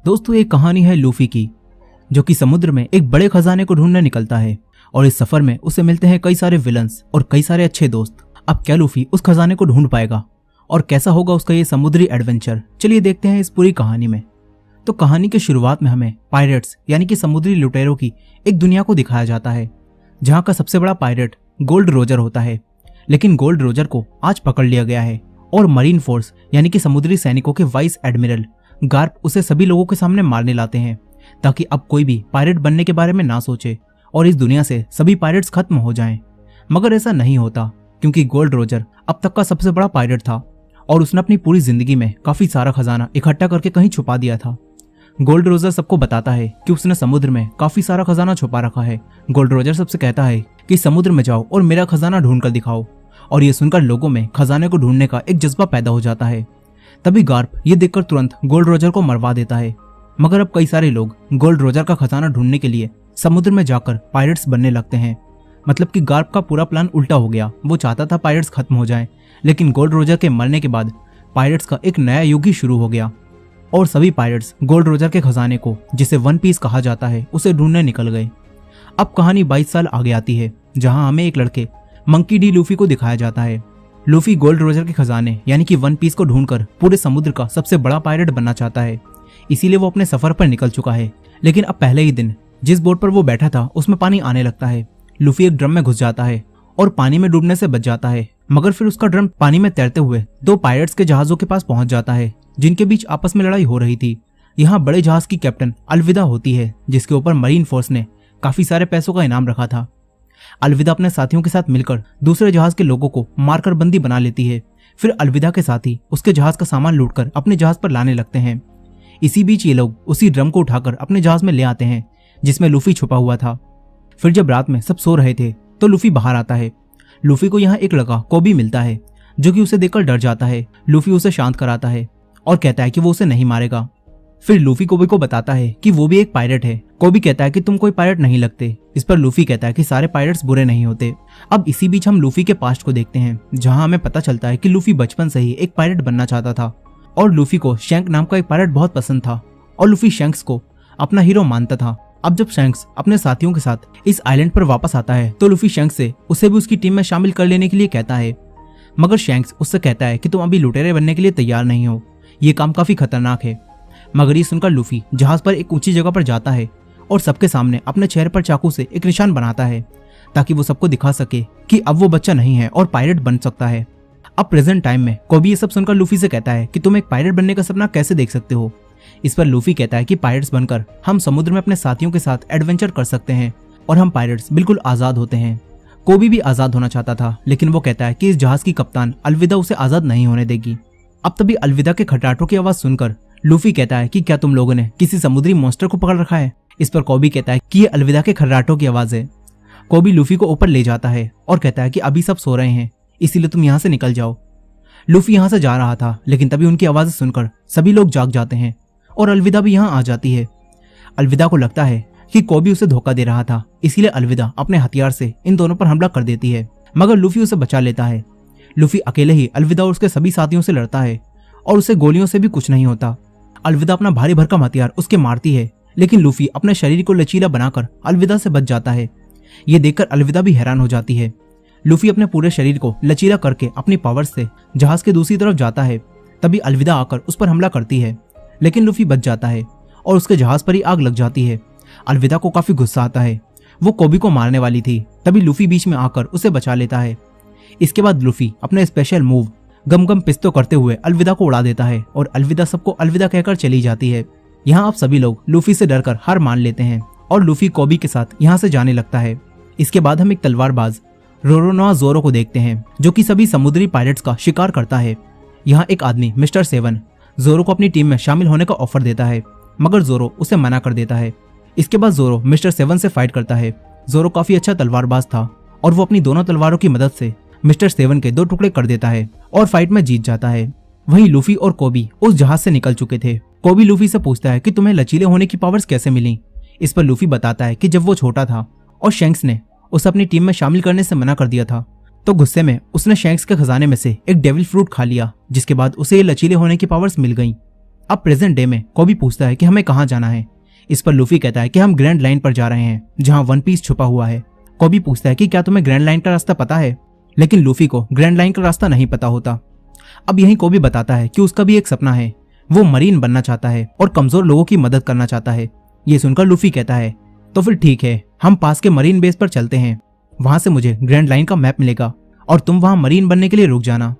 दोस्तों एक कहानी है लूफी की, जो कि समुद्र में एक बड़े खजाने को ढूंढने निकलता है और इस सफर में उसे मिलते हैं कई सारे विलन्स और कई सारे अच्छे दोस्त। अब क्या लूफी उस खजाने को ढूंढ पाएगा और कैसा होगा उसका ये समुद्री एडवेंचर, चलिए देखते हैं इस पूरी कहानी में। तो कहानी के शुरुआत में हमें पायरेट्स यानी कि समुद्री लुटेरों की एक दुनिया को दिखाया जाता है, जहां का सबसे बड़ा पायरेट गोल्ड रोजर होता है। लेकिन गोल्ड रोजर को आज पकड़ लिया गया है और मरीन फोर्स यानी कि समुद्री सैनिकों के वाइस एडमिरल गार्प उसे सभी लोगों के सामने मारने लाते हैं, ताकि अब कोई भी पायरेट बनने के बारे में ना सोचे और इस दुनिया से सभी पायरेट्स खत्म हो जाएं। मगर ऐसा नहीं होता, क्योंकि गोल्ड रोजर अब तक का सबसे बड़ा पायरेट था और उसने अपनी पूरी जिंदगी में काफी सारा खजाना इकट्ठा करके कहीं छुपा दिया था। गोल्ड रोजर सबको बताता है कि उसने समुद्र में काफी सारा खजाना छुपा रखा है। गोल्ड रोजर सबसे कहता है कि समुद्र में जाओ और मेरा खजाना ढूंढ कर दिखाओ, और ये सुनकर लोगों में खजाने को ढूंढने का एक जज्बा पैदा हो जाता है। तभी गार्प ये देखकर तुरंत गोल्ड रोजर को मरवा देता है। मगर अब कई सारे लोग गोल्ड रोजर का खजाना ढूंढने के लिए समुद्र में जाकर पायरेट्स बनने लगते हैं। मतलब कि गार्प का पूरा प्लान उल्टा हो गया। वो चाहता था पायरेट्स खत्म हो जाएं, लेकिन गोल्ड रोजर के मरने के बाद पायरेट्स का एक नया युग ही शुरू हो गया और सभी पायरेट्स गोल्ड रोजर के खजाने को, जिसे वन पीस कहा जाता है, उसे ढूंढने निकल गए। अब कहानी 22 साल आगे आती है, जहां हमें एक लड़के मंकी डी लूफी को दिखाया जाता है। लूफी गोल्ड रोजर के खजाने यानी कि वन पीस को ढूंढकर पूरे समुद्र का सबसे बड़ा पायरेट बनना चाहता है, इसीलिए वो अपने सफर पर निकल चुका है। लेकिन अब पहले ही दिन जिस बोट पर वो बैठा था उसमें पानी आने लगता है। लूफी एक ड्रम में घुस जाता है और पानी में डूबने से बच जाता है, मगर फिर उसका ड्रम पानी में तैरते हुए दो पायरेट्स के जहाजों के पास पहुंच जाता है, जिनके बीच आपस में लड़ाई हो रही थी। यहाँ बड़े जहाज की कैप्टन अलविदा होती है, जिसके ऊपर मरीन फोर्स ने काफी सारे पैसों का इनाम रखा था। अलविदा अपने साथियों के साथ मिलकर दूसरे जहाज के लोगों को मारकर बंदी बना लेती है। फिर अलविदा के साथी उसके जहाज का सामान लूटकर अपने जहाज पर लाने लगते हैं। इसी बीच ये लोग उसी ड्रम को उठाकर अपने जहाज में ले आते हैं, जिसमें लूफी छुपा हुआ था। फिर जब रात में सब सो रहे थे तो लूफी बाहर आता है। लूफी को यहाँ एक लड़का कोबी मिलता है, जो कि उसे देखकर डर जाता है। लूफी उसे शांत कराता है और कहता है कि वो उसे नहीं मारेगा। फिर लूफी कोबी को बताता है कि वो भी एक पायरेट है। कोबी कहता है कि तुम कोई पायरेट नहीं लगते। इस पर लूफी कहता है कि सारे पायरेट्स बुरे नहीं होते। अब इसी बीच हम लूफी के पास्ट को देखते हैं, जहां हमें पता चलता है कि लूफी बचपन से ही एक पायरेट बनना चाहता था और लूफी को शैंक नाम का एक पायरेट बहुत पसंद था और लूफी शैंक्स को अपना हीरो मानता था। अब जब शैंक्स अपने साथियों के साथ इस आइलैंड पर वापस आता है तो लूफी शैंक्स से उसे भी उसकी टीम में शामिल कर लेने के लिए कहता है, मगर शैंक्स उससे कहता है कि तुम अभी लुटेरे बनने के लिए तैयार नहीं हो, ये काम काफी खतरनाक है। मगर ये सुनकर लूफी जहाज पर एक ऊंची जगह पर जाता है और सबके सामने अपने चेहरे पर चाकू से एक निशान बनाता है, ताकि वो सबको दिखा सके कि अब वो बच्चा नहीं है और पायरेट बन सकता है। अब प्रेजेंट टाइम में कोबी ये सब सुनकर लूफी से कहता है कि तुम एक पायरेट बनने का सपना कैसे देख सकते हो। इस पर लूफी कहता है कि पायरेट्स बनकर हम समुद्र में अपने साथियों के साथ एडवेंचर कर सकते हैं और हम पायरेट्स बिल्कुल आजाद होते हैं। कोबी भी आजाद होना चाहता था, लेकिन वो कहता है कि इस जहाज की कप्तान अलविदा उसे आजाद नहीं होने देगी। अब तभी अलविदा के खटराटों की आवाज सुनकर लूफी कहता है कि क्या तुम लोगों ने किसी समुद्री मॉन्स्टर को पकड़ रखा है। इस पर कोबी कहता है कि ये अलविदा के खर्राटों की आवाज है। कोबी लूफी को ऊपर ले जाता है और कहता है कि अभी सब सो रहे हैं, इसीलिए तुम यहाँ से निकल जाओ। लूफी यहाँ से जा रहा था, लेकिन तभी उनकी आवाजें सुनकर सभी लोग जाग जाते हैं और अलविदा भी यहाँ आ जाती है। अलविदा को लगता है कि कोबी उसे धोखा दे रहा था, इसीलिए अलविदा अपने हथियार से इन दोनों पर हमला कर देती है, मगर लूफी उसे बचा लेता है। लूफी अकेले ही अलविदा और उसके सभी साथियों से लड़ता है और उसे गोलियों से भी कुछ नहीं होता। अलविदा अपना भारी भरकम हथियार उसके मारती है, लेकिन लूफी अपने शरीर को लचीला बनाकर अलविदा से बच जाता है। ये देखकर अलविदा भी हैरान हो जाती है। लूफी अपने पूरे शरीर को लचीला करके अपनी पावर से जहाज के दूसरी तरफ जाता है। तभी अलविदा आकर उस पर हमला करती है, लेकिन लूफी बच जाता है और उसके जहाज पर ही आग लग जाती है। अलविदा को काफी गुस्सा आता है, वो कोबी को मारने वाली थी, तभी लूफी बीच में आकर उसे बचा लेता है। इसके बाद लूफी अपने स्पेशल मूव गम गम पिस्तो करते हुए अलविदा को उड़ा देता है और अलविदा सबको अलविदा कहकर चली जाती है। यहाँ अब सभी लोग लूफी से डरकर हार मान लेते हैं और लूफी कोबी के साथ यहाँ से जाने लगता है। इसके बाद हम एक तलवारबाज रोरोनोआ जोरो को देखते हैं, जो कि सभी समुद्री पायरेट्स का शिकार करता है। यहाँ एक आदमी मिस्टर सेवन जोरो को अपनी टीम में शामिल होने का ऑफर देता है, मगर जोरो उसे मना कर देता है। इसके बाद जोरो मिस्टर सेवन से फाइट करता है। जोरो काफी अच्छा तलवारबाज था और वो अपनी दोनों तलवारों की मदद से मिस्टर सेवन के 2 टुकड़े कर देता है और फाइट में जीत जाता है। वहीं लूफी और कोबी उस जहाज से निकल चुके थे। कोबी लूफी से पूछता है कि तुम्हें लचीले होने की पावर्स कैसे मिली। इस पर लूफी बताता है कि जब वो छोटा था और शैंक्स ने उसे अपनी टीम में शामिल करने से मना कर दिया था, तो गुस्से में उसने शैंक्स के खजाने में से एक डेविल फ्रूट खा लिया, जिसके बाद उसे ये लचीले होने की पावर्स मिल गईं। अब प्रेजेंट डे में कोबी पूछता है कि हमें कहाँ जाना है। इस पर लूफी कहता है कि हम ग्रैंड लाइन पर जा रहे हैं जहाँ वन पीस छुपा हुआ है। कोबी पूछता है कि क्या तुम्हें ग्रैंड लाइन का रास्ता पता है, लेकिन लूफी को ग्रैंड लाइन का रास्ता नहीं पता होता। अब यही कोबी बताता है कि उसका भी एक सपना है, वो मरीन बनना चाहता है और कमजोर लोगों की मदद करना चाहता है। ये सुनकर लूफी कहता है तो फिर ठीक है, हम पास के मरीन बेस पर चलते हैं, वहां से मुझे ग्रैंड लाइन का मैप मिलेगा और तुम वहां मरीन बनने के लिए रुक जाना।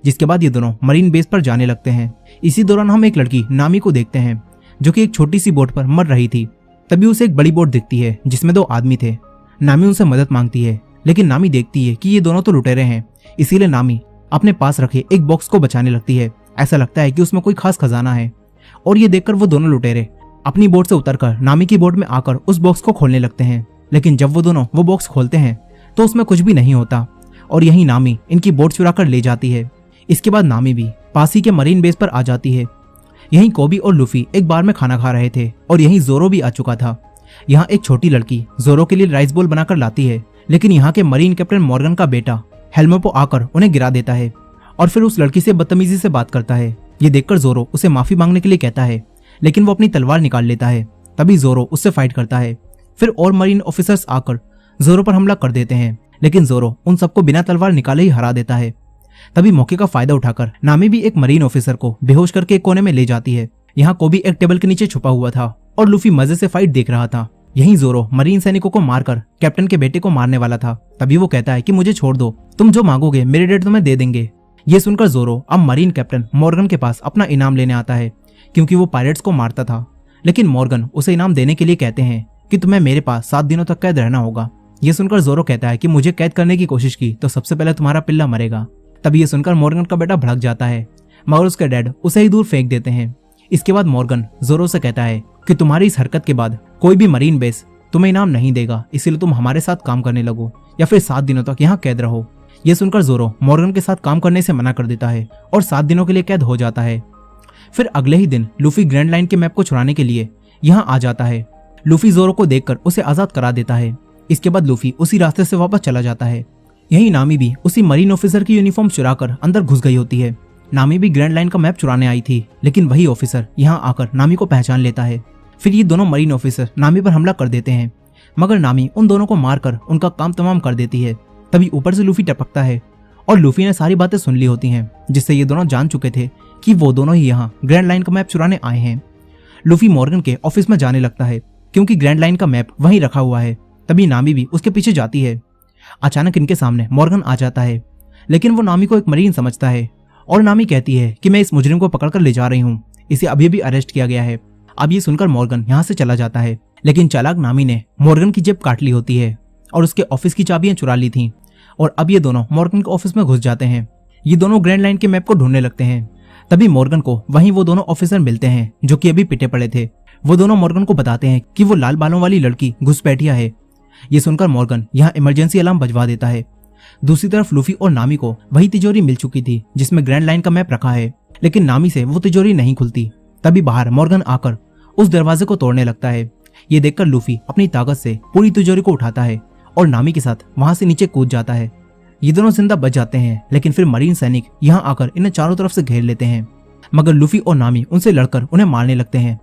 जिसके बाद ये दोनों मरीन बेस पर जाने लगते हैं। इसी दौरान हम एक लड़की नामी को देखते हैं जो कि एक छोटी सी बोट पर मर रही थी। तभी उसे एक बड़ी बोट दिखती है जिसमें 2 आदमी थे। नामी उनसे मदद मांगती है, लेकिन नामी देखती है कि ये दोनों तो लुटेरे हैं, इसीलिए नामी अपने पास रखे एक बॉक्स को बचाने लगती है। ऐसा लगता है कि उसमें कोई खास खजाना है और ये देखकर वो दोनों लुटेरे अपनी बोट से उतरकर नामी की बोट में आकर उस बॉक्स को खोलने लगते हैं। लेकिन जब वो दोनों वो बॉक्स खोलते हैं तो उसमें कुछ भी नहीं होता और यही नामी इनकी बोट चुरा कर ले जाती है। इसके बाद नामी भी पास ही के मरीन बेस पर आ जाती है। यहीं कोबी और लूफी एक बार में खाना खा रहे थे और यहीं जोरो भी आ चुका था। यहाँ एक छोटी लड़की जोरो के लिए राइस बोल बनाकर लाती है, लेकिन यहाँ के मरीन कैप्टन मॉर्गन का बेटा हेल्मेपो आकर उन्हें गिरा देता है और फिर उस लड़की से बदतमीजी से बात करता है। ये देखकर जोरो उसे माफी मांगने के लिए कहता है, लेकिन वो अपनी तलवार निकाल लेता है। तभी जोरो उससे फाइट करता है। फिर और मरीन ऑफिसर्स आकर जोरो पर हमला कर देते हैं, लेकिन जोरो उन सबको बिना तलवार निकाले ही हरा देता है। तभी मौके का फायदा उठाकर नामी भी एक मरीन ऑफिसर को बेहोश करके एक कोने में ले जाती है। यहाँ कोबी एक टेबल के नीचे छुपा हुआ था और लूफी मजे से फाइट देख रहा था। यहीं जोरो मरीन सैनिकों को मारकर कैप्टन के बेटे को मारने वाला था। तभी वो कहता है कि मुझे छोड़ दो, तुम जो मांगोगे मेरे डैड तुम्हें दे देंगे। ये सुनकर जोरो अब मरीन कैप्टन मॉर्गन के पास अपना इनाम लेने आता है, क्योंकि वो पायरेट्स को मारता था। लेकिन मॉर्गन उसे इनाम देने के लिए कहते हैं कि तुम्हें मेरे पास 7 दिनों तक कैद रहना होगा। ये सुनकर जोरो कहता है कि मुझे कैद करने की कोशिश की तो सबसे पहले तुम्हारा पिल्ला मरेगा। तभी ये सुनकर मॉर्गन का बेटा भड़क जाता है, मगर उसके डैड उसे ही दूर फेंक देते हैं। इसके बाद मॉर्गन जोरो से कहता है कि तुम्हारी इस हरकत के बाद कोई भी मरीन बेस तुम्हें इनाम नहीं देगा, इसलिए तुम हमारे साथ काम करने लगो या फिर 7 दिनों तक यहाँ कैद रहो। ये सुनकर जोरो मॉर्गन के साथ काम करने से मना कर देता है और 7 दिनों के लिए कैद हो जाता है। फिर अगले ही दिन लूफी ग्रैंड लाइन के मैप को छुड़ाने के लिए यहाँ आ जाता है। लूफी जोरो को देखकर उसे आजाद करा देता है। इसके बाद लूफी उसी रास्ते से वापस चला जाता है। यही नामी भी उसी मरीन ऑफिसर की यूनिफॉर्म चुराकर अंदर घुस गई होती है। नामी भी ग्रैंड लाइन का मैप चुराने आई थी, लेकिन वही ऑफिसर यहाँ आकर नामी को पहचान लेता है। फिर ये दोनों मरीन ऑफिसर नामी पर हमला कर देते हैं, मगर नामी उन दोनों को मारकर उनका काम तमाम कर देती है। तभी ऊपर से लूफी टपकता है और लूफी ने सारी बातें सुन ली होती हैं, जिससे ये दोनों जान चुके थे कि वो दोनों ही यहाँ ग्रैंड लाइन का मैप चुराने आए हैं। लूफी मॉर्गन के ऑफिस में जाने लगता है, क्योंकि ग्रैंड लाइन का मैप वहीं रखा हुआ है। तभी नामी भी उसके पीछे जाती है। अचानक इनके सामने मॉर्गन आ जाता है, लेकिन वो नामी को एक मरीन समझता है और नामी कहती है कि मैं इस मुजरिम को पकड़कर ले जा रही हूँ, इसे अभी भी अरेस्ट किया गया है। अब ये सुनकर मॉर्गन यहाँ से चला जाता है, लेकिन चालाक नामी ने मॉर्गन की जेब काट ली होती है और उसके ऑफिस की चाबियां चुरा ली थी। और अब ये दोनों मॉर्गन के ऑफिस में घुस जाते हैं। ये दोनों ग्रैंड लाइन के मैप को ढूंढने लगते हैं। तभी मॉर्गन को वहीं वो दोनों ऑफिसर मिलते हैं जो कि अभी पिटे पड़े थे। वो दोनों मॉर्गन को बताते हैं कि वो लाल बालों वाली लड़की घुसपैठिया है। ये सुनकर मॉर्गन यहाँ इमरजेंसी अलार्म बजवा देता है। दूसरी तरफ लूफी और नामी को वही तिजोरी मिल चुकी थी जिसमें ग्रैंड लाइन का मैप रखा है, लेकिन नामी से वो तिजोरी नहीं खुलती। तभी बाहर मॉर्गन आकर उस दरवाजे को तोड़ने लगता है। ये देखकर लूफी अपनी ताकत से पूरी तिजोरी को उठाता है और नामी के साथ वहां से नीचे कूद जाता है। ये दोनों जिंदा बच जाते हैं, लेकिन फिर मरीन सैनिक यहाँ आकर इन्हें चारों तरफ से घेर लेते हैं, मगर लूफी और नामी उनसे लड़कर उन्हें मारने लगते हैं।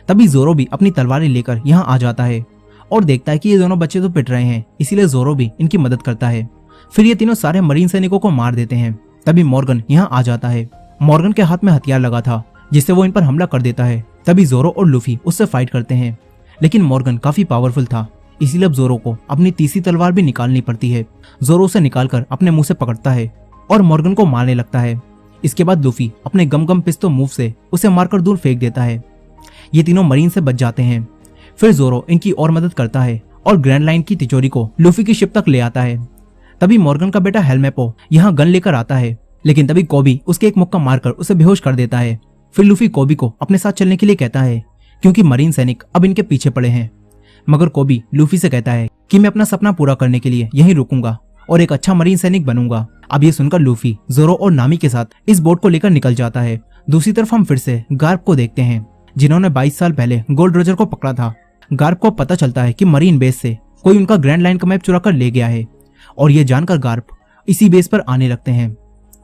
तभी जोरो भी अपनी तलवारें लेकर यहाँ आ जाता है और देखता है कि ये दोनों बच्चे तो पिट रहे हैं, इसीलिए जोरो भी इनकी मदद करता है। फिर ये तीनों सारे मरीन सैनिकों को मार देते हैं। तभी मॉर्गन यहाँ आ जाता है। मॉर्गन के हाथ में हथियार लगा था जिससे वो इन पर हमला कर देता है। तभी जोरो और लूफी उससे फाइट करते हैं, लेकिन मॉर्गन काफी पावरफुल था, इसीलिए अब जोरो को अपनी तीसरी तलवार भी निकालनी पड़ती है। जोरो उसे निकालकर अपने मुंह से पकड़ता है और मॉर्गन को मारने लगता है। इसके बाद लूफी अपने गम गम पिस्तौल मूव से उसे मारकर दूर फेंक देता है। ये तीनों मरीन से बच जाते हैं। फिर जोरो इनकी और मदद करता है और ग्रैंड लाइन की तिजोरी को लूफी की शिप तक ले आता है। तभी मॉर्गन का बेटा हेल्मेपो यहाँ गन लेकर आता है, लेकिन तभी कोबी उसके एक मुक्का मारकर उसे बेहोश कर देता है। फिर लूफी कोबी को अपने साथ चलने के लिए कहता है, क्योंकि मरीन सैनिक अब इनके पीछे पड़े हैं। मगर कोबी लूफी से कहता है कि मैं अपना सपना पूरा करने के लिए यहीं रुकूंगा और एक अच्छा मरीन सैनिक बनूंगा। अब ये सुनकर लूफी जोरो और नामी के साथ इस बोट को लेकर निकल जाता है। दूसरी तरफ हम फिर से गार्प को देखते हैं, जिन्होंने 22 साल पहले गोल्ड रोजर को पकड़ा था। गार्प को पता चलता है कि मरीन बेस से कोई उनका ग्रैंड लाइन का मैप चुरा कर ले गया है और ये जानकर गार्प इसी बेस पर आने लगते हैं।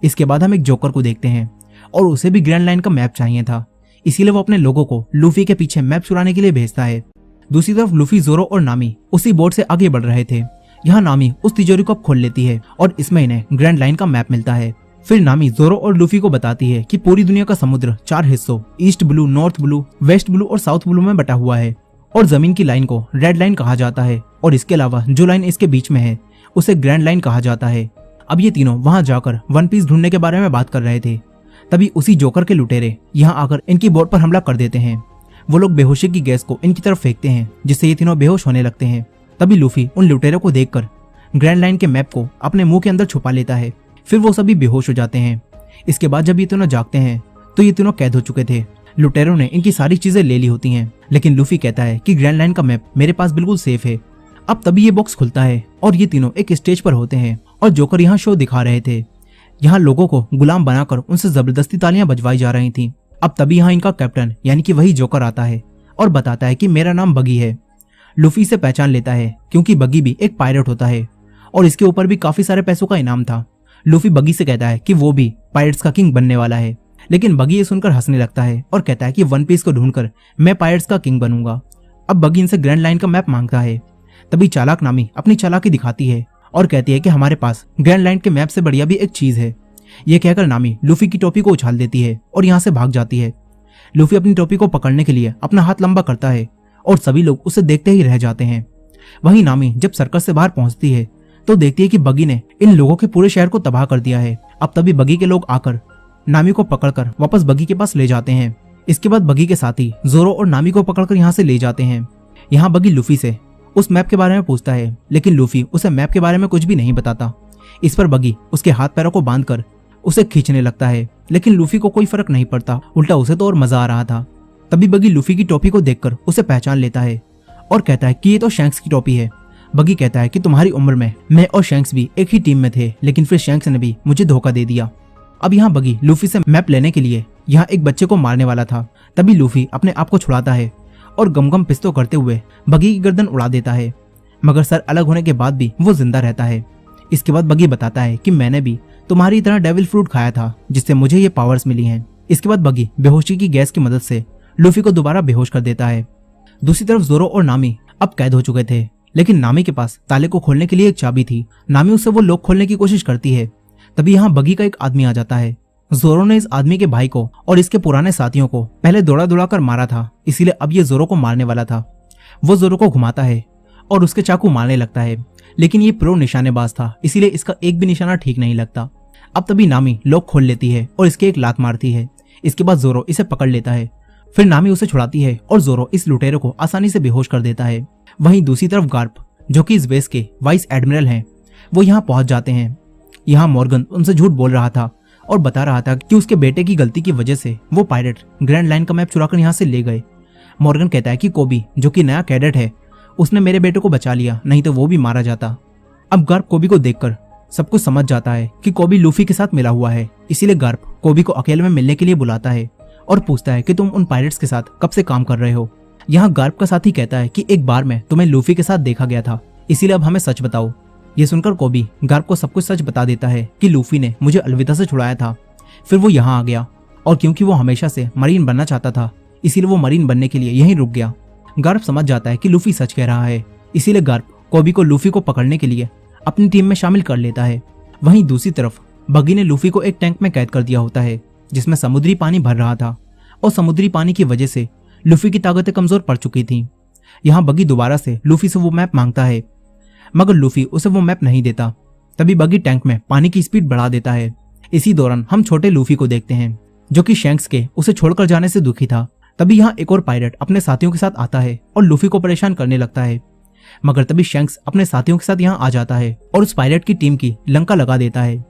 इसके बाद हम एक जोकर को देखते हैं और उसे भी ग्रैंड लाइन का मैप चाहिए था, इसीलिए वो अपने लोगों को लूफी के पीछे मैप चुराने के लिए भेजता है। दूसरी तरफ लूफी, जोरो और नामी उसी बोट से आगे बढ़ रहे थे। यहाँ नामी उस तिजोरी को अब खोल लेती है और इसमें इन्हें ग्रैंड लाइन का मैप मिलता है। फिर नामी जोरो और लूफी को बताती है कि पूरी दुनिया का समुद्र 4 हिस्सों east blue, north blue, west blue और साउथ ब्लू में बटा हुआ है और जमीन की लाइन को रेड लाइन कहा जाता है और इसके अलावा जो लाइन इसके बीच में है उसे ग्रैंड लाइन कहा जाता है। अब ये तीनों वहां जाकर वन पीस ढूंढने के बारे में बात कर रहे थे। तभी उसी जोकर के लुटेरे यहाँ आकर इनकी बोट पर हमला कर देते हैं। वो लोग बेहोशी की गैस को इनकी तरफ फेंकते हैं जिससे ये तीनों बेहोश होने लगते हैं। तभी लूफी उन लुटेरों को देखकर ग्रैंड लाइन के मैप को अपने मुंह के अंदर छुपा लेता है। फिर वो सभी बेहोश हो जाते हैं। इसके बाद जब ये तीनों जागते हैं तो ये तीनों कैद हो चुके थे। लुटेरों ने इनकी सारी चीजें ले ली होती हैं, लेकिन लूफी कहता है कि ग्रैंड लाइन का मैप मेरे पास बिल्कुल सेफ है। अब तभी ये बॉक्स खुलता है और ये तीनों एक स्टेज पर होते हैं और जोकर यहाँ शो दिखा रहे थे। यहाँ लोगों को गुलाम बनाकर उनसे जबरदस्ती तालियां बजवाई जा रही थी। अब तभी यहाँ इनका कैप्टन यानी कि वही जोकर आता है और बताता है कि मेरा नाम बगी है। लूफी इसे पहचान लेता है क्योंकि बगी भी एक पायरेट होता है और इसके ऊपर भी काफी सारे पैसों का इनाम था। लूफी बगी से कहता है कि वो भी पायरेट्स का किंग बनने वाला है, लेकिन बगी ये सुनकर हंसने लगता है और कहता है कि वन पीस को ढूंढकर मैं पायरेट्स का किंग बनूंगा। अब बगी इनसे ग्रैंड लाइन का मैप मांगता है। तभी चालाक नामी अपनी चालाकी दिखाती है और कहती है कि हमारे पास ग्रैंड लाइन के मैप से बढ़िया भी एक चीज है। ये कहकर नामी लूफी की टोपी को उछाल देती है और यहाँ से भाग जाती है। लूफी अपनी टोपी को पकड़ने के लिए अपना हाथ लंबा करता है और सभी लोग उसे देखते ही रह जाते हैं। वहीं नामी जब सर्कस से बाहर पहुंचती है तो देखती है कि बगी ने इन लोगों के पूरे शहर को तबाह कर दिया है। अब तभी बगी के लोग आकर नामी को पकड़कर वापस बगी के पास ले जाते हैं। इसके बाद बगी के साथी जोरो और नामी को पकड़कर यहाँ से ले जाते हैं। यहाँ बगी लूफी से उस मैप के बारे में पूछता है, लेकिन लूफी उसे मैप के बारे में कुछ भी नहीं बताता। इस पर बगी उसके हाथ पैरों को बांधकर उसे खींचने लगता है, लेकिन लूफी को कोई फर्क नहीं पड़ता, उल्टा उसे तो और मजा आ रहा था। तभी बगी लूफी की टोपी को देखकर उसे पहचान लेता है और कहता है कि ये तो शैंक्स की टोपी है। बगी कहता है कि तुम्हारी उम्र में मैं और शैंक्स भी एक ही टीम में थे, लेकिन फिर शैंक्स ने भी मुझे धोखा दे दिया। अब यहाँ बगी लूफी से मैप लेने के लिए यहाँ एक बच्चे को मारने वाला था। तभी लूफी अपने आप को छुड़ाता है और गमगम पिस्तौल करते हुए बगी की गर्दन उड़ा देता है, मगर सर अलग होने के बाद भी वो जिंदा रहता है। इसके बाद बगी बताता है कि मैंने भी तुम्हारी तरह डेविल फ्रूट खाया था जिससे मुझे ये पावर्स मिली हैं। इसके बाद बगी बेहोशी की गैस की मदद से लूफी को दोबारा बेहोश कर देता है। दूसरी तरफ जोरो और नामी अब कैद हो चुके थे, लेकिन नामी के पास ताले को खोलने के लिए एक चाबी थी। नामी उससे वो लॉक खोलने की कोशिश करती है। तभी यहाँ बगी का एक आदमी आ जाता है। जोरो ने इस आदमी के भाई को और इसके पुराने साथियों को पहले दौड़ा दौड़ा कर मारा था, इसीलिए अब ये जोरो को मारने वाला था। वो जोरो को घुमाता है और उसके चाकू मारने लगता है, लेकिन ये प्रो निशानेबाज था, इसीलिए इसका एक भी निशाना ठीक नहीं लगता। अब तभी नामी लॉक खोल लेती है और इसके एक लात मारती है। इसके बाद जोरो इसे पकड़ लेता है। फिर नामी उसे छुड़ाती है और जोरो इस लुटेरे को आसानी से बेहोश कर देता है। वहीं दूसरी तरफ गार्प, जो कि इस बेस के वाइस एडमिरल हैं, वो यहाँ पहुंच जाते हैं। यहाँ मॉर्गन उनसे झूठ बोल रहा था और बता रहा था कि उसके बेटे की गलती की वजह से वो पायरेट ग्रैंड लाइन का मैप चुराकर यहाँ से ले गए। मॉर्गन कहता है कि कोबी, जो कि नया कैडेट है, उसने मेरे बेटे को बचा लिया, नहीं तो वो भी मारा जाता। अब गार्प कोबी को देखकर सब कुछ समझ जाता है कि कोबी लूफी के साथ मिला हुआ है, इसीलिए गार्प कोबी को अकेले में मिलने के लिए बुलाता है और पूछता है कि तुम उन पायरेट्स के साथ कब से काम कर रहे हो। यहाँ गार्प का साथी कहता है कि एक बार में तुम्हें लूफी के साथ देखा गया था, इसीलिए अब हमें सच बताओ। ये सुनकर कोबी गार्प को सब कुछ सच बता देता है कि लूफी ने मुझे अलविदा से छुड़ाया था, फिर वो यहाँ आ गया और क्योंकि वो हमेशा से मरीन बनना चाहता था, इसीलिए वो मरीन बनने के लिए यहीं रुक गया। गार्प समझ जाता है कि लूफी सच कह रहा है, इसीलिए गार्प कोबी को लूफी को पकड़ने के लिए अपनी टीम में शामिल कर लेता है। वहीं दूसरी तरफ बगी ने लूफी को एक टैंक में कैद कर दिया होता है जिसमें समुद्री पानी भर रहा था और समुद्री पानी की वजह से लूफी की ताकतें कमजोर पड़ चुकी थी। यहाँ बगी दोबारा से लूफी से वो मैप मांगता है, मगर लूफी उसे वो मैप नहीं देता। तभी बगी टैंक में पानी की स्पीड बढ़ा देता है। इसी दौरान हम छोटे लूफी को देखते हैं जो कि शैंक्स के उसे छोड़कर जाने से दुखी था। तभी यहाँ एक और पायरेट अपने साथियों के साथ आता है और लूफी को परेशान करने लगता है, मगर तभी शैंक्स अपने साथियों के साथ यहाँ आ जाता है और उस पायरेट की टीम की लंका लगा देता है।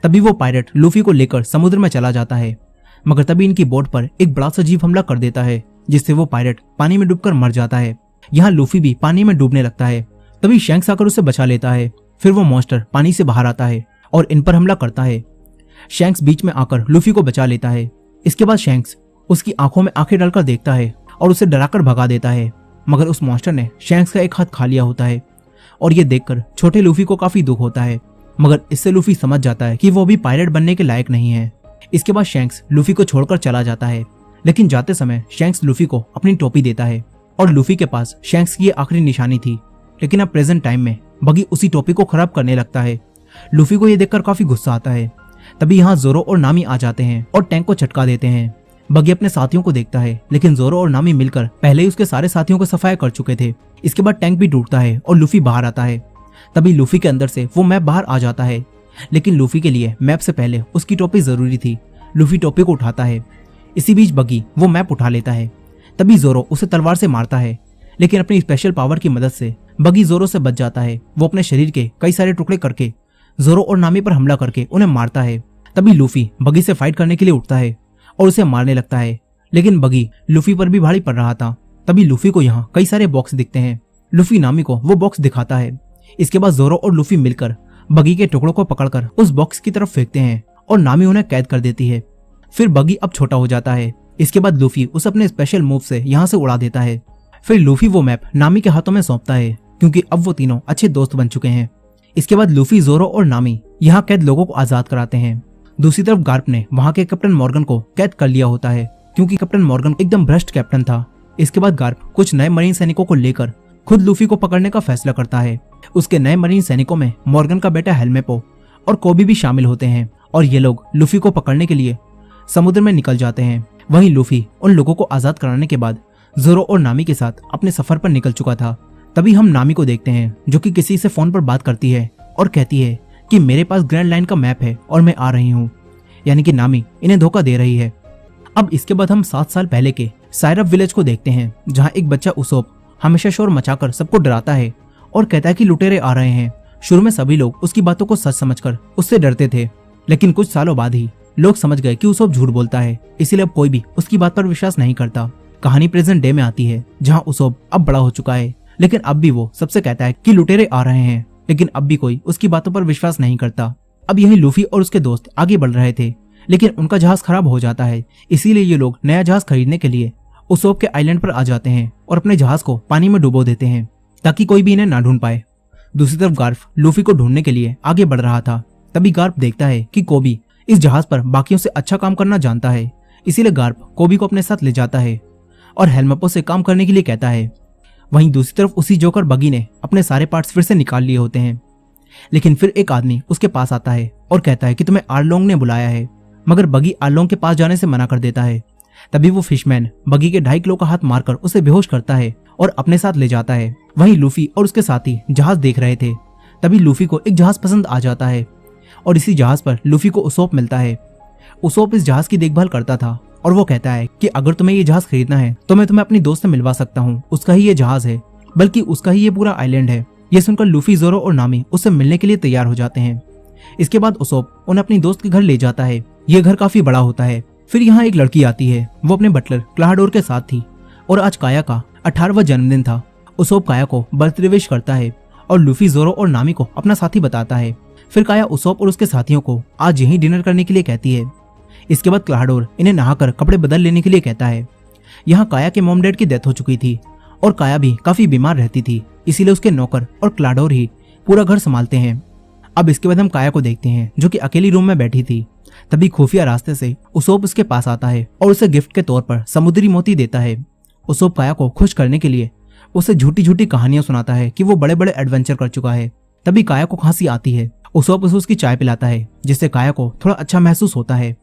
तभी वो पायरेट लूफी को लेकर समुद्र में चला जाता है, मगर तभी इनकी बोट पर एक बड़ा सा जीव हमला कर देता है जिससे वो पायरेट पानी में डूबकर मर जाता है। यहाँ लूफी भी पानी में डूबने लगता है। तभी शैंक्स आकर उसे बचा लेता है। फिर वो मॉन्स्टर पानी से बाहर आता है और इन पर हमला करता है। शैंक्स बीच में आकर लूफी को बचा लेता है। इसके बाद शैंक्स उसकी आंखों में आंखें डालकर देखता है और उसे डराकर भगा देता है, मगर उस मॉन्स्टर ने शैंक्स का एक हाथ खा लिया होता है और ये देखकर छोटे लूफी को काफी दुख होता है, मगर इससे लूफी समझ जाता है कि वो भी पायरेट बनने के लायक नहीं है। इसके बाद शैंक्स लूफी को छोड़कर चला जाता है। लेकिन जाते समय शैंक्स लूफी को अपनी टोपी देता है और लूफी के पास शैंक्स की ये आखिरी निशानी थी। लेकिन अब प्रेजेंट टाइम में बगी उसी टोपी को खराब करने लगता है। लूफी को यह देखकर काफी गुस्सा आता है। तभी यहाँ जोरो और नामी आ जाते हैं और टैंक को झटका देते हैं। बगी अपने साथियों को देखता है, लेकिन जोरो और नामी मिलकर पहले ही उसके सारे साथियों को सफाया कर चुके थे। इसके बाद टैंक भी टूटता है और लूफी बाहर आता है। तभी लूफी के अंदर से वो मैप बाहर आ जाता है, लेकिन लूफी के लिए मैप से पहले उसकी टोपी जरूरी थी। लूफी टोपी को उठाता है। इसी बीच बगी वो मैप उठा लेता है। तभी जोरो उसे तलवार से मारता है, लेकिन अपनी स्पेशल पावर की मदद से बगी जोरो से बच जाता है। वो अपने शरीर के कई सारे टुकड़े करके जोरो और नामी पर हमला करके उन्हें मारता है। तभी लूफी बगी से फाइट करने के लिए उठता है और उसे मारने लगता है, लेकिन बगी लूफी पर भी भारी पड़ रहा था। तभी लूफी को यहाँ कई सारे बॉक्स दिखते हैं। लूफी नामी को वो बॉक्स दिखाता है। इसके बाद जोरो और लूफी मिलकर बगी के टुकड़ों को पकड़कर उस बॉक्स की तरफ फेंकते हैं और नामी उन्हें कैद कर देती है। फिर बगी अब छोटा हो जाता है। इसके बाद लूफी उसे अपने स्पेशल मूव से यहाँ से उड़ा देता है। फिर लूफी वो मैप नामी के हाथों में सौंपता है, क्योंकि अब वो तीनों अच्छे दोस्त बन चुके हैं। इसके बाद लूफी, जोरो और नामी यहाँ कैद लोगों को आजाद कराते हैं। दूसरी तरफ गार्प ने वहाँ के कैप्टन मॉर्गन को कैद कर लिया होता है, क्योंकि कैप्टन मॉर्गन एकदम भ्रष्ट कैप्टन था। इसके बाद गार्प कुछ नए मरीन सैनिकों को लेकर खुद लूफी को पकड़ने का फैसला करता है। उसके नए मरीन सैनिकों में मॉर्गन का बेटा हेलमेपो और कोबी भी शामिल होते हैं और ये लोग लूफी को पकड़ने के लिए समुद्र में निकल जाते हैं। वहीं लूफी उन लोगों को आजाद कराने के बाद जोरो और नामी के साथ अपने सफर पर निकल चुका था। तभी हम नामी को देखते हैं, जो कि किसी से फोन पर बात करती है और कहती है कि मेरे पास ग्रैंड लाइन का मैप है और मैं आ रही हूँ। यानी कि नामी इन्हें धोखा दे रही है। अब इसके बाद हम 7 साल पहले के साइरप विलेज को देखते हैं, जहाँ एक बच्चा उसोप हमेशा शोर मचाकर सबको डराता है और कहता है कि लुटेरे आ रहे हैं। शुरू में सभी लोग उसकी बातों को सच समझकर उससे डरते थे, लेकिन कुछ सालों बाद ही लोग समझ गए कि उसोप झूठ बोलता है, इसीलिए अब कोई भी उसकी बात पर विश्वास नहीं करता। कहानी प्रेजेंट डे में आती है, जहाँ उसोप अब बड़ा हो चुका है, लेकिन अब भी वो सबसे कहता है कि लुटेरे आ रहे हैं, लेकिन अब भी कोई उसकी बातों पर विश्वास नहीं करता। अब यही लूफी और उसके दोस्त आगे बढ़ रहे थे, लेकिन उनका जहाज खराब हो जाता है। इसीलिए ये लोग नया जहाज खरीदने के लिए उसोप के आइलैंड पर आ जाते हैं और अपने जहाज को पानी में डुबो देते हैं, ताकि कोई भी इन्हें ना ढूंढ पाए। दूसरी तरफ गार्प लूफी को ढूंढने के लिए आगे बढ़ रहा था। तभी गार्प देखता है कि कोबी इस जहाज पर बाकियों से अच्छा काम करना जानता है, इसीलिए गार्प कोबी को अपने साथ ले जाता है और हेलमेपो से काम करने के लिए कहता है। वहीं दूसरी तरफ उसी जोकर बगी ने अपने सारे पार्ट्स फिर से निकाल लिए होते हैं, लेकिन फिर एक आदमी उसके पास आता है और कहता है कि तुम्हें आर्लोंग ने बुलाया है, मगर बगी आर्लोंग के पास जाने से मना कर देता है। तभी वो फिशमैन बगी के 2.5 किलो का हाथ मारकर उसे बेहोश करता है और अपने साथ ले जाता है। वहीं लूफी और उसके साथी जहाज देख रहे थे। तभी लूफी को एक जहाज पसंद आ जाता है और इसी जहाज पर लूफी को उसोप मिलता है। उसोप इस जहाज की देखभाल करता था और वो कहता है कि अगर तुम्हें ये जहाज खरीदना है तो मैं तुम्हें अपनी दोस्त से मिलवा सकता हूँ, उसका ही ये जहाज है, बल्कि उसका ही ये पूरा आइलैंड है। ये सुनकर लूफी, जोरो और नामी उससे मिलने के लिए तैयार हो जाते हैं। इसके बाद उसोप उन्हें अपनी दोस्त के घर ले जाता है। ये घर काफी बड़ा होता है। फिर यहाँ एक लड़की आती है। वो अपने बटलर क्लाहाडोर के साथ थी और आज काया का 18वां जन्मदिन था। उसोप काया को बर्थडे विश करता है और लूफी, जोरो और नामी को अपना साथी बताता है। फिर काया उसोप और उसके साथियों को आज यहीं डिनर करने के लिए कहती है। इसके बाद क्लाहाडोर इन्हें नहाकर कपड़े बदल लेने के लिए कहता है। यहाँ काया के मॉम डैड की डेथ हो चुकी थी और काया भी काफी बीमार रहती थी, इसीलिए उसके नौकर और क्लाहाडोर ही पूरा घर संभालते हैं। अब इसके बाद हम काया को देखते हैं, जो कि अकेली रूम में बैठी थी। तभी खुफिया रास्ते से उसोप उसके पास आता है और उसे गिफ्ट के तौर पर समुद्री मोती देता है। उसोप काया को खुश करने के लिए उसे झूठी झूठी कहानियां सुनाता है कि वो बड़े बड़े एडवेंचर कर चुका है। तभी काया को खांसी आती है। उसोप उसे उसकी चाय पिलाता है, जिससे काया को थोड़ा अच्छा महसूस होता है।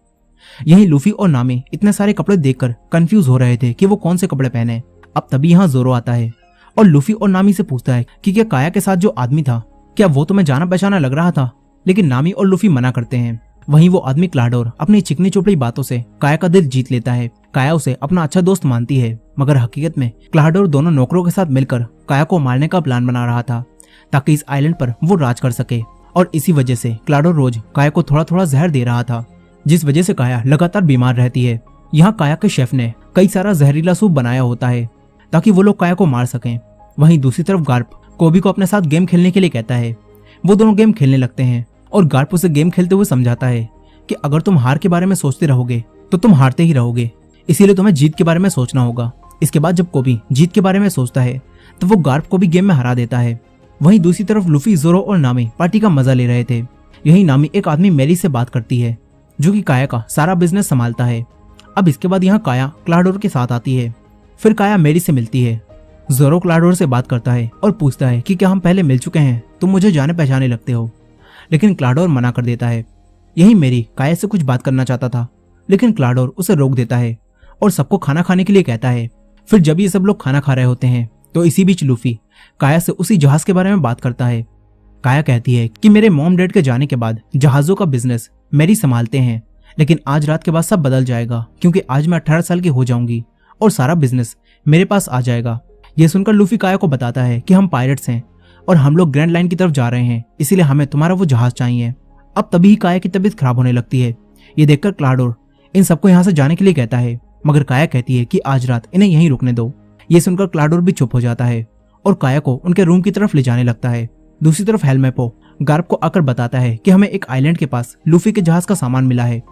यही लूफी और नामी इतने सारे कपड़े देखकर कंफ्यूज हो रहे थे कि वो कौन से कपड़े पहने। अब तभी यहाँ जोरो आता है और लूफी और नामी से पूछता है कि क्या काया के साथ जो आदमी था, क्या वो तुम्हें जाना पहचाना लग रहा था? लेकिन नामी और लूफी मना करते हैं। वहीं वो आदमी क्लाहाडोर अपनी चिकनी चुपड़ी बातों से काया का दिल जीत लेता है। काया उसे अपना अच्छा दोस्त मानती है, मगर हकीकत में क्लाहाडोर दोनों नौकरों के साथ मिलकर काया को मारने का प्लान बना रहा था, ताकि इस आइलैंड पर वो राज कर सके। और इसी वजह से क्लाहाडोर रोज काया को थोड़ा थोड़ा जहर दे रहा था, जिस वजह से काया लगातार बीमार रहती है। यहाँ काया के शेफ ने कई सारा जहरीला सूप बनाया होता है, ताकि वो लोग काया को मार सकें। वहीं दूसरी तरफ गार्प कोबी को अपने साथ गेम खेलने के लिए कहता है। वो दोनों गेम खेलने लगते हैं और गार्प उसे गेम खेलते हुए समझाता है कि अगर तुम हार के बारे में सोचते रहोगे तो तुम हारते ही रहोगे, इसीलिए तुम्हें जीत के बारे में सोचना होगा। इसके बाद जब कोबी जीत के बारे में सोचता है तो वो गार्प को भी गेम में हरा देता है। वहीं दूसरी तरफ लूफी, जोरो और नामी पार्टी का मजा ले रहे थे। यही नामी एक आदमी मैरी से बात करती है, जो कि काया का सारा बिजनेस संभालता है। अब इसके बाद यहाँ काया क्लाडोर के साथ आती है। फिर काया मेरी से मिलती है। जोरो क्लाडोर से बात करता है और पूछता है कि क्या हम पहले मिल चुके हैं, तुम मुझे जाने पहचाने लगते हो। लेकिन क्लाडोर मना कर देता है। यही मेरी काया से कुछ बात करना चाहता था, लेकिन क्लाडोर उसे रोक देता है और सबको खाना खाने के लिए कहता है। फिर जब ये सब लोग खाना खा रहे होते हैं तो इसी बीच लूफी काया से उसी जहाज के बारे में बात करता है। काया कहती है कि मेरे मॉम डैड के जाने के बाद जहाजों का बिजनेस मेरी संभालते हैं, लेकिन आज रात के बाद सब बदल जाएगा क्योंकि आज मैं 18 साल की हो जाऊंगी और सारा बिजनेस मेरे पास आ जाएगा। यह सुनकर लूफी काया को बताता है कि हम पायरेट्स हैं और हम लोग ग्रैंड लाइन की तरफ जा रहे हैं, इसीलिए हमें तुम्हारा वो जहाज चाहिए। अब तभी ही काया की तबीयत खराब होने लगती है। ये देखकर क्लाडोर इन सबको यहाँ से जाने के लिए कहता है, मगर काया कहती है कि आज रात इन्हें यहीं रुकने दो। ये सुनकर क्लाडोर भी चुप हो जाता है और काया को उनके रूम की तरफ ले जाने लगता है। दूसरी तरफ हेलमेपो गार्प को आकर बताता है कि हमें एक आइलैंड के पास लूफी के जहाज का सामान मिला है।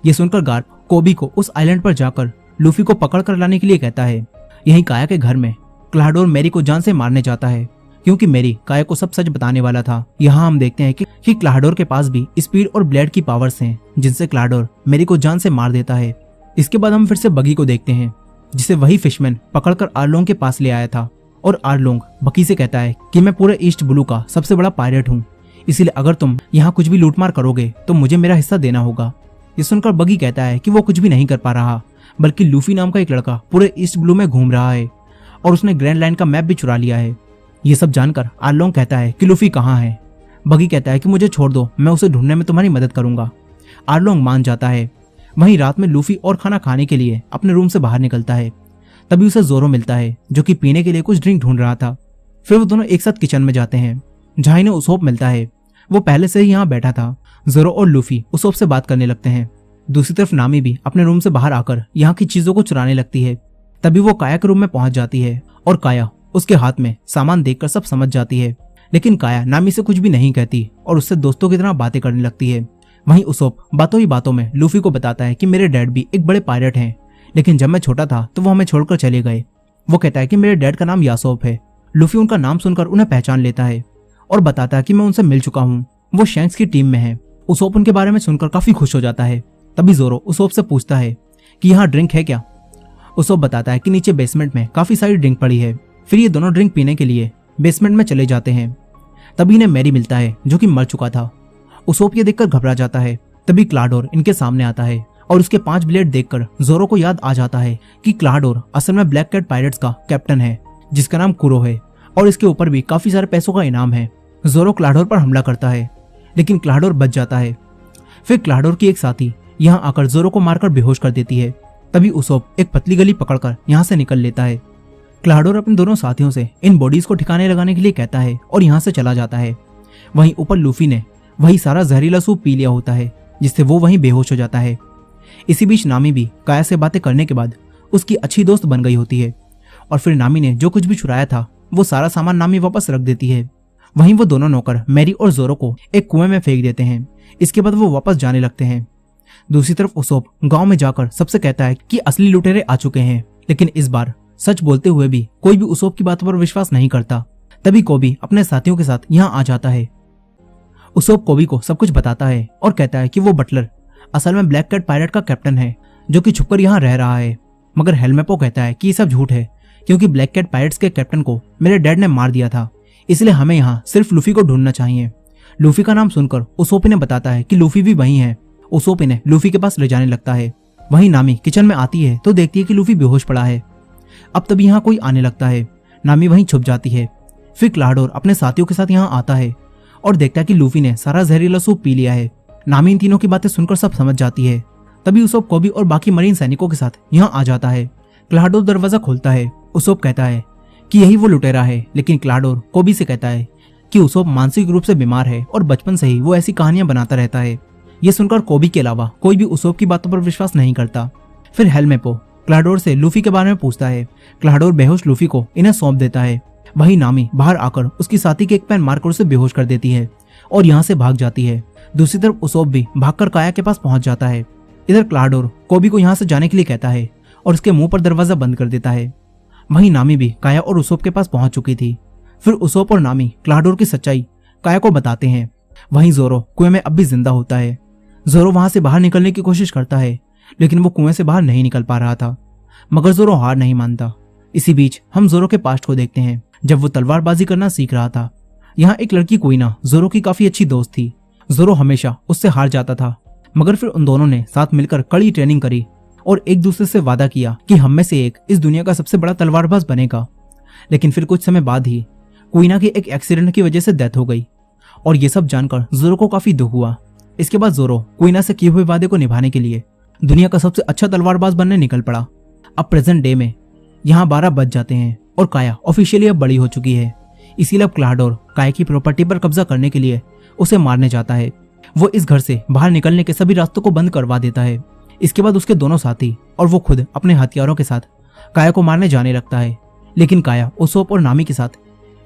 ये सुनकर गार्प कोबी को उस आइलैंड पर जाकर लूफी को पकड़ कर लाने के लिए कहता है। यहीं काया के घर में क्लाडोर मैरी को जान से मारने जाता है क्योंकि मैरी काया को सब सच बताने वाला था। यहाँ हम देखते हैं कि क्लाडोर के पास भी स्पीड और ब्लेड की पावर्स हैं, जिनसे क्लाडोर मैरी को जान से मार देता है। इसके बाद हम फिर से बगी को देखते हैं, जिसे वही फिशमैन पकड़कर आर्लोंग के पास ले आया था। और आर्लोंग बकी से कहता है कि मैं पूरे ईस्ट ब्लू का सबसे बड़ा पायरेट हूँ, इसीलिए अगर तुम यहाँ कुछ भी लूटमार करोगे तो मुझे मेरा हिस्सा देना होगा। ये सुनकर बगी कहता है कि वो कुछ भी नहीं कर पा रहा, बल्कि लूफी नाम का एक लड़का पूरे ईस्ट ब्लू में घूम रहा है और उसने ग्रैंड लाइन का मैप भी चुरा लिया है। ये सब जानकर आर्लोंग कहता है कि लूफी कहाँ है। बगी कहता है कि मुझे छोड़ दो, मैं उसे ढूंढने में तुम्हारी मदद करूंगा। आर्लोंग मान जाता है। वहीं रात में लूफी और खाना खाने के लिए अपने रूम से बाहर निकलता है। तभी उसे जोरो मिलता है, जो कि पीने के लिए कुछ ड्रिंक ढूंढ रहा था। फिर वो दोनों एक साथ किचन में जाते हैं, जहाँ इन्हें उसोप मिलता है। वो पहले से ही यहाँ बैठा था। जोरो और लूफी उसोप से बात करने लगते हैं। दूसरी तरफ नामी भी अपने रूम से बाहर आकर यहाँ की चीजों को चुराने लगती है। तभी वो काया के रूम में पहुंच जाती है और काया उसके हाथ में सामान देखकर सब समझ जाती है। लेकिन काया नामी से कुछ भी नहीं कहती और उससे दोस्तों की तरह बातें करने लगती है। वहीं उसोप बातों ही बातों में लूफी को बताता है कि मेरे डैड भी एक बड़े पायरेट हैं, लेकिन जब मैं छोटा था तो वो हमें छोड़कर चले गए। वो कहता है कि मेरे डैड का नाम यासोप है। लूफी उनका नाम सुनकर उन्हें पहचान लेता है और बताता है कि मैं उनसे मिल चुका हूँ, वो शैंक्स की टीम में है। उसोप उनके बारे में सुनकर काफी खुश हो जाता है। तभी जोरो उसोप से पूछता है कि यहाँ ड्रिंक है क्या। उसोप बताता है कि नीचे बेसमेंट में काफी सारी ड्रिंक पड़ी है। फिर ये दोनों ड्रिंक पीने के लिए बेसमेंट में चले जाते हैं। तभी इन्हें मैरी मिलता है, जो कि मर चुका था। उसोप ये देखकर घबरा जाता है। तभी क्लाडोर इनके सामने आता है और उसके 5 ब्लेड देखकर जोरो को याद आ जाता है कि क्लाडोर असल में ब्लैक कैट पायरेट्स का कैप्टन है, जिसका नाम कुरो है और इसके ऊपर भी काफी सारे पैसों का इनाम है। जोरो क्लाडोर पर हमला करता है, लेकिन क्लाडोर बच जाता है। फिर क्लाडोर की एक साथी यहाँ आकर जोरो को मारकर बेहोश कर देती है। तभी उसोप एक पतली गली पकड़कर यहाँ से निकल लेता है। क्लाडोर अपने दोनों साथियों से इन बॉडीज को ठिकाने लगाने के लिए कहता है और यहाँ से चला जाता है। वहीं ऊपर लूफी ने वही सारा जहरीला सूप पी लिया होता है, जिससे वो वहीं बेहोश हो जाता है। इसी बीच नामी भी काया से बातें करने के बाद उसकी अच्छी दोस्त बन गई होती है और फिर नामी ने जो कुछ भी चुराया था वो सारा सामान नामी वापस रख देती है। वहीं वो दोनों नौकर मैरी और जोरो को एक कुएं में फेंक देते हैं। इसके बाद वो वापस जाने लगते हैं। दूसरी तरफ उसोप गांव में जाकर सबसे कहता है कि असली लुटेरे आ चुके हैं, लेकिन इस बार सच बोलते हुए भी कोई भी उसोप की बातों पर विश्वास नहीं करता। तभी कोबी अपने साथियों के साथ यहाँ आ जाता है। उसोप कोबी को सब कुछ बताता है और कहता है कि वो बटलर असल में ब्लैक कैट पायरेट का कैप्टन है, जो कि छुपकर यहाँ रह रहा है। मगर हेलमेपो कहता है कि ये सब झूठ है, क्योंकि ब्लैक कैट पायरेट्स के कैप्टन को मेरे डैड ने मार दिया था, इसलिए हमें यहाँ सिर्फ लूफी को ढूंढना चाहिए। लूफी का नाम सुनकर उसोप इन्हें बताता है कि लूफी भी वही है। उसोप इन्हें लूफी के पास ले जाने लगता है। वहीं नामी किचन में आती है तो देखती है कि लूफी बेहोश पड़ा है। अब तभी यहाँ कोई आने लगता है। नामी वहीं छुप जाती है। फिर क्लाडोर अपने साथियों के साथ यहाँ आता है और देखता है कि लूफी ने सारा जहरीला सूप पी लिया है। नामी इन तीनों की बातें सुनकर सब समझ जाती है। तभी उसोप कोबी और बाकी मरीन सैनिकों के साथ यहाँ आ जाता है। क्लाडोर दरवाजा खोलता है। उसोप कहता है कि यही वो लुटेरा है, लेकिन क्लाडोर कोबी से कहता है कि उसोप मानसिक रूप से बीमार है और बचपन से ही वो ऐसी कहानियां बनाता रहता है। ये सुनकर कोबी के अलावा कोई भी उसोप की बातों पर विश्वास नहीं करता। फिर हेलमेपो क्लाडोर से लूफी के बारे में पूछता है। क्लाडोर बेहोश लूफी को इन्हें सौंप देता है। वही नामी बाहर आकर उसकी साथी के एक पैन मारकर उसे बेहोश कर देती है और यहाँ से भाग जाती है। दूसरी तरफ उसोप भी भागकर काया के पास पहुंच जाता है। इधर क्लाडोर कोबी को यहाँ से जाने के लिए कहता है और उसके मुंह पर दरवाजा बंद कर देता है। वहीं नामी भी काया और उसोप के पास पहुंच चुकी थी। फिर उसोप और नामी क्लाडोर की सच्चाई काया को बताते हैं। वहीं जोरो कुएं में अब भी जिंदा होता है। जोरो वहां से बाहर निकलने की कोशिश करता है, लेकिन वो कुएं से बाहर नहीं निकल पा रहा था। मगर जोरो हार नहीं मानता। इसी बीच हम जोरो के पास्ट को देखते हैं, जब वो तलवारबाजी करना सीख रहा था। यहाँ एक लड़की कुइना जोरो की काफी अच्छी दोस्त थी। जोरो हमेशा उससे हार जाता था, मगर फिर उन दोनों ने साथ मिलकर कड़ी ट्रेनिंग करी और एक दूसरे से वादा किया कि हम में से एक इस दुनिया का सबसे बड़ा तलवारबाज बनेगा। लेकिन फिर कुछ समय बाद ही कुइना की एक एक्सीडेंट की वजह से डेथ हो गई और ये सब जानकर जोरो को काफी दुख हुआ। इसके बाद जोरो कुइना से किए हुए वादे को निभाने के लिए दुनिया का सबसे अच्छा तलवारबाज बनने निकल पड़ा। अब प्रेजेंट डे में यहाँ 12 बज जाते हैं और काया ऑफिशियली अब बड़ी हो चुकी है। इसीलिए अब क्लाडोर काया की प्रॉपर्टी पर कब्जा करने के लिए उसे मारने जाता है। वो इस घर से बाहर निकलने के सभी रास्तों को बंद करवा देता है। इसके बाद उसके दोनों साथी और वो खुद अपने हथियारों के साथ काया को मारने जाने लगता है। लेकिन काया उसोप और नामी के साथ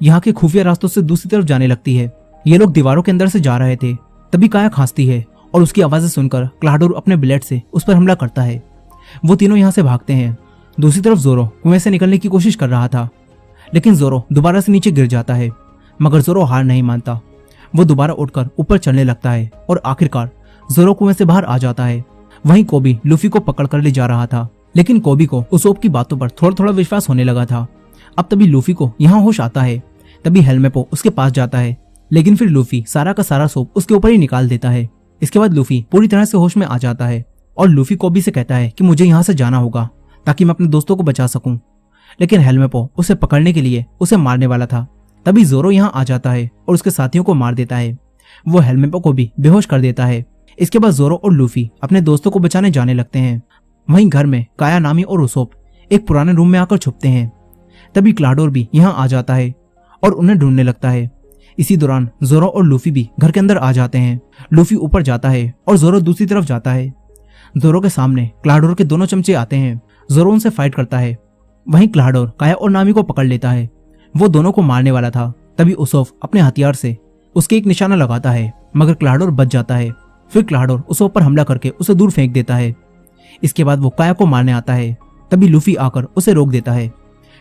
यहाँ के खुफिया रास्तों से दूसरी तरफ जाने लगती है। ये लोग दीवारों के अंदर से जा रहे थे, तभी काया खांसती है और उसकी आवाजें सुनकर क्लाडोर अपने ब्लेड से उस पर हमला करता है। वो तीनों यहाँ से भागते हैं। दूसरी तरफ जोरो कुएं से निकलने की कोशिश कर रहा था, लेकिन जोरो दोबारा से नीचे गिर जाता है। मगर जोरो हार नहीं मानता। वो दोबारा उठकर ऊपर चलने लगता है और आखिरकार जोरो कुएं से बाहर आ जाता है। वहीं कोबी लूफी को पकड़ कर ले जा रहा था, लेकिन कोबी को उसोप की बातों पर थोड़ा थोड़ा विश्वास होने लगा था। अब तभी लूफी को यहाँ होश आता है। तभी हेलमेपो उसके पास जाता है, लेकिन फिर लूफी सारा का सारा सोप उसके ऊपर ही निकाल देता है। इसके बाद लूफी पूरी तरह से होश में आ जाता है और लूफी कोबी से कहता है कि मुझे यहाँ से जाना होगा ताकि मैं अपने दोस्तों को बचा सकूं। लेकिन हेलमेपो उसे पकड़ने के लिए उसे मारने वाला था। तभी जोरो यहाँ आ जाता है और उसके साथियों को मार देता है। वो हेलमेपो को भी बेहोश कर देता है। इसके बाद जोरो और लूफी अपने दोस्तों को बचाने जाने लगते हैं। वहीं घर में काया, नामी और उसोप एक पुराने रूम में आकर छुपते हैं। तभी क्लाडोर भी यहाँ आ जाता है और उन्हें ढूंढने लगता है। इसी दौरान जोरो और लूफी भी घर के अंदर आ जाते हैं। लूफी ऊपर जाता है और जोरो दूसरी तरफ जाता है। जोरो के सामने क्लाडोर के दोनों चमचे आते हैं। जोरो उनसे फाइट करता है। वहीं क्लाडोर काया और नामी को पकड़ लेता है। वो दोनों को मारने वाला था। तभी उसोफ अपने हथियार से उसके एक निशाना लगाता है, मगर क्लाडोर बच जाता है। फिर क्लाडोर उसोफ पर हमला करके उसे दूर फेंक देता है। इसके बाद वो काया को मारने आता है। तभी लूफी आकर उसे रोक देता है।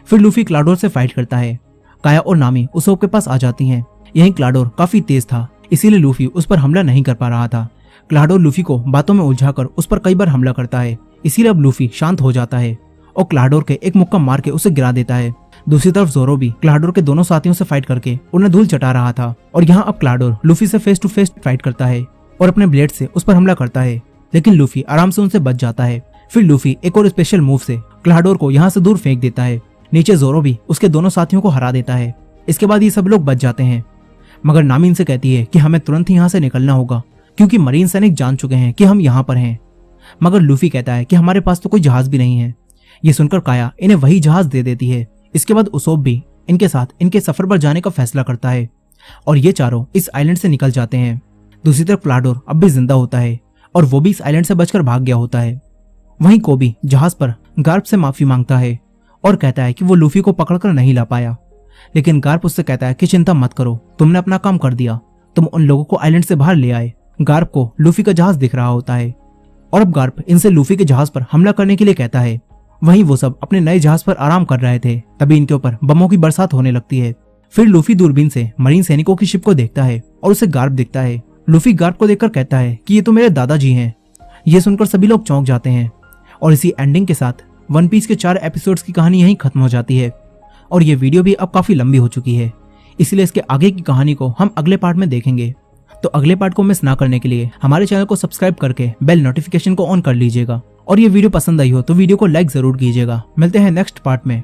फिर लूफी क्लाडोर से फाइट करता है। काया और नामी उसोफ के पास आ जाती हैं। यहीं क्लाडोर काफी तेज था, इसीलिए लूफी उस पर हमला नहीं कर पा रहा था। क्लाडोर लूफी को बातों में उलझाकर उस पर कई बार हमला करता है। इसीलिए अब लूफी शांत हो जाता है और क्लाडोर के एक मुक्का मार के उसे गिरा देता है। दूसरी तरफ जोरो भी क्लाडोर के दोनों साथियों से फाइट करके उन्हें धूल चटा रहा था और यहाँ अब क्लाडोर लूफी से फेस टू फेस फाइट करता है और अपने ब्लेड से उस पर हमला करता है। लेकिन लूफी आराम से उनसे बच जाता है। फिर लूफी एक और स्पेशल मूव से क्लाडोर को यहाँ से दूर फेंक देता है। नीचे जोरो भी उसके दोनों साथियों को हरा देता है। इसके बाद ये सब लोग बच जाते हैं, मगर नामी इनसे कहती है कि हमें तुरंत ही यहाँ से निकलना होगा क्योंकि मरीन सैनिक जान चुके हैं कि हम यहाँ पर हैं। मगर लूफी कहता है कि हमारे पास तो कोई जहाज भी नहीं है। ये सुनकर काया इन्हें वही जहाज दे देती है। इसके बाद उसोप भी इनके साथ इनके सफर पर जाने का फैसला करता है और ये चारों इस आइलैंड से निकल जाते हैं। दूसरी तरफ क्लाडोर अब भी जिंदा होता है और वो भी इस आइलैंड से बचकर भाग गया होता है। वहीं कोबी जहाज पर गार्प से माफी मांगता है और कहता है कि वो लूफी को पकड़कर नहीं ला पाया। लेकिन गार्प उससे कहता है कि चिंता मत करो, तुमने अपना काम कर दिया, तुम उन लोगों को आइलैंड से बाहर ले आए। गार्प को लूफी का जहाज दिख रहा होता है और अब गार्प इनसे लूफी के जहाज पर हमला करने के लिए कहता है। वहीं वो सब अपने नए जहाज पर आराम कर रहे थे, तभी इनके ऊपर बमों की बरसात होने लगती है। फिर लूफी दूरबीन से मरीन सैनिकों की शिप को देखता है और उसे गार्प दिखता है। लूफी गार्प को देखकर कहता है कि ये तो मेरे दादाजी हैं। ये सुनकर सभी लोग चौंक जाते हैं और इसी एंडिंग के साथ वन पीस के 4 एपिसोड्स की कहानी यहीं खत्म हो जाती है। और ये वीडियो भी अब काफी लंबी हो चुकी है, इसलिए इसके आगे की कहानी को हम अगले पार्ट में देखेंगे। तो अगले पार्ट को मिस ना करने के लिए हमारे चैनल को सब्सक्राइब करके बेल नोटिफिकेशन को ऑन कर लीजिएगा और ये वीडियो पसंद आई हो तो वीडियो को लाइक जरूर कीजिएगा। मिलते हैं नेक्स्ट पार्ट में।